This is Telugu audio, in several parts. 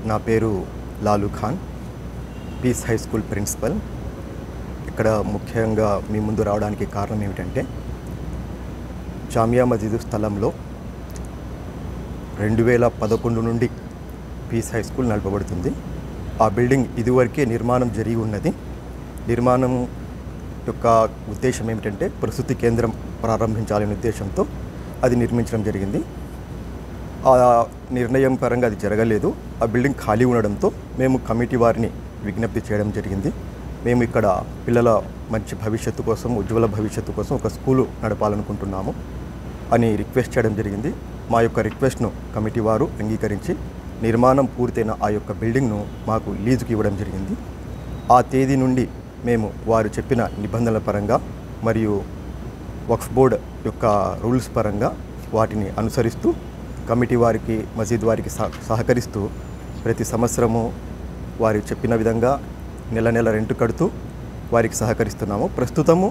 నా పేరు Lalu Khan, peace high school principal. ఇక్కడ ముఖ్యంగా మీ ముందు రావడానికి కారణం ఏమిటంటే, జామియా మస్జిద్ స్థలంలో 2011 నుండి పీస్ హై స్కూల్ నడపబడుతుంది. ఆ బిల్డింగ్ ఇదివరకే నిర్మాణం జరిగి ఉన్నది. నిర్మాణం యొక్క ఉద్దేశం ఏమిటంటే, ప్రసూతి కేంద్రం ప్రారంభించాలనే ఉద్దేశంతో అది నిర్మించడం జరిగింది. ఆ నిర్ణయం పరంగా అది జరగలేదు. ఆ బిల్డింగ్ ఖాళీ ఉండడంతో మేము కమిటీ వారిని విజ్ఞప్తి చేయడం జరిగింది. మేము ఇక్కడ పిల్లల మంచి భవిష్యత్తు కోసం, ఉజ్వల భవిష్యత్తు కోసం ఒక స్కూలు నడపాలనుకుంటున్నాము అని రిక్వెస్ట్ చేయడం జరిగింది. మా యొక్క రిక్వెస్ట్ను కమిటీ వారు అంగీకరించి నిర్మాణం పూర్తయిన ఆ యొక్క బిల్డింగ్ను మాకు లీజుకి ఇవ్వడం జరిగింది. ఆ తేదీ నుండి మేము వారు చెప్పిన నిబంధనల పరంగా మరియు వక్ఫ్ బోర్డ్ యొక్క రూల్స్ పరంగా వాటిని అనుసరిస్తూ కమిటీ వారికి, మసీద్ వారికి సహకరిస్తూ ప్రతి సంవత్సరము వారు చెప్పిన విధంగా నెల నెల రెంట్ కడుతూ వారికి సహకరిస్తున్నాము. ప్రస్తుతము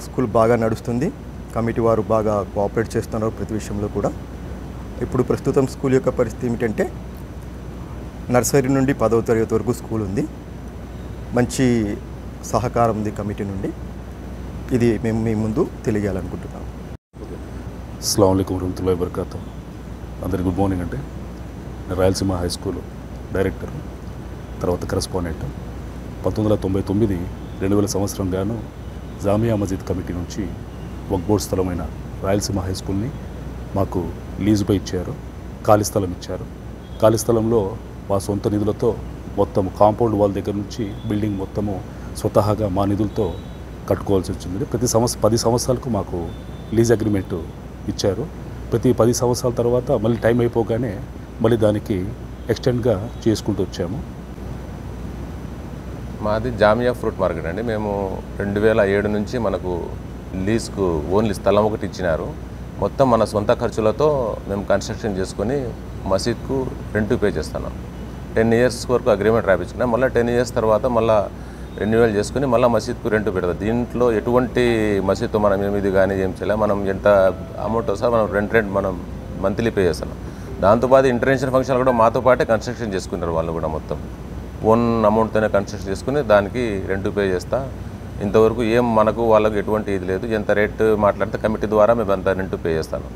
స్కూల్ బాగా నడుస్తుంది. కమిటీ వారు బాగా కోఆపరేట్ చేస్తున్నారు ప్రతి విషయంలో కూడా. ఇప్పుడు ప్రస్తుతం స్కూల్ యొక్క పరిస్థితి ఏమిటంటే, నర్సరీ నుండి 10వ తరగతి వరకు స్కూల్ ఉంది. మంచి సహకారం ఉంది కమిటీ నుండి. ఇది మేము మీ ముందు తెలియజేయాలనుకుంటున్నాము. అస్సలాము అలైకుం వరహ్మతుల్లాహి వబరకాతుహు. అందరికీ గుడ్ మార్నింగ్. అంటే నేను రాయలసీమ హై స్కూల్ డైరెక్టర్, తర్వాత కరెస్పాండెంట్. 1999 2000 సంవత్సరం గాను జామియా మస్జిద్ కమిటీ నుంచి వక్ఫ్ బోర్డ్ స్థలమైన రాయలసీమ హై స్కూల్ని మాకు లీజుపై ఇచ్చారు. ఖాళీ స్థలం ఇచ్చారు. ఖాళీ స్థలంలో మా సొంత నిధులతో మొత్తం కాంపౌండ్ వాల్ దగ్గర నుంచి బిల్డింగ్ మొత్తము స్వతహాగా మా నిధులతో కట్టుకోవాల్సి వచ్చింది. ప్రతి 10 సంవత్సరాలకు మాకు లీజ్ అగ్రిమెంటు ఇచ్చారు. ప్రతి 10 సంవత్సరాల తర్వాత మళ్ళీ టైం అయిపోగానే మళ్ళీ దానికి ఎక్స్టెండ్గా చేసుకుంటూ వచ్చాము. మాది జామియా ఫ్రూట్ మార్కెట్ అండి. మేము 2007 నుంచి మనకు లీజ్కు ఓన్లీ స్థలం ఒకటి ఇచ్చినారు. మొత్తం మన సొంత ఖర్చులతో మేము కన్స్ట్రక్షన్ చేసుకొని మసీద్కు రెంట్ పే చేస్తున్నాం. 10 ఇయర్స్ వరకు అగ్రిమెంట్ రాయించుకున్నాం. మళ్ళీ 10 ఇయర్స్ తర్వాత మళ్ళీ రెన్యువల్ చేసుకుని మళ్ళీ మసీద్కు రెంట్ పెడతాం. దీంట్లో ఎటువంటి మసీద్తో మనం ఏమిది కానీ ఏం చేయలేం. మనం ఎంత అమౌంట్ వస్తా మనం రెంట్ మనం మంత్లీ పే చేస్తున్నాం. దాంతోపాటు ఇంటర్నేషనల్ ఫంక్షన్ కూడా మాతో పాటే కన్స్ట్రక్షన్ చేసుకున్నారు. వాళ్ళు కూడా మొత్తం ఓన్ అమౌంట్తోనే కన్స్ట్రక్షన్ చేసుకుని దానికి రెంట్ పే చేస్తా. ఇంతవరకు ఏం మనకు వాళ్ళకు ఎటువంటి ఇది లేదు. ఎంత రేట్ మాట్లాడితే కమిటీ ద్వారా మేము అంత రెంట్ పే చేస్తాను.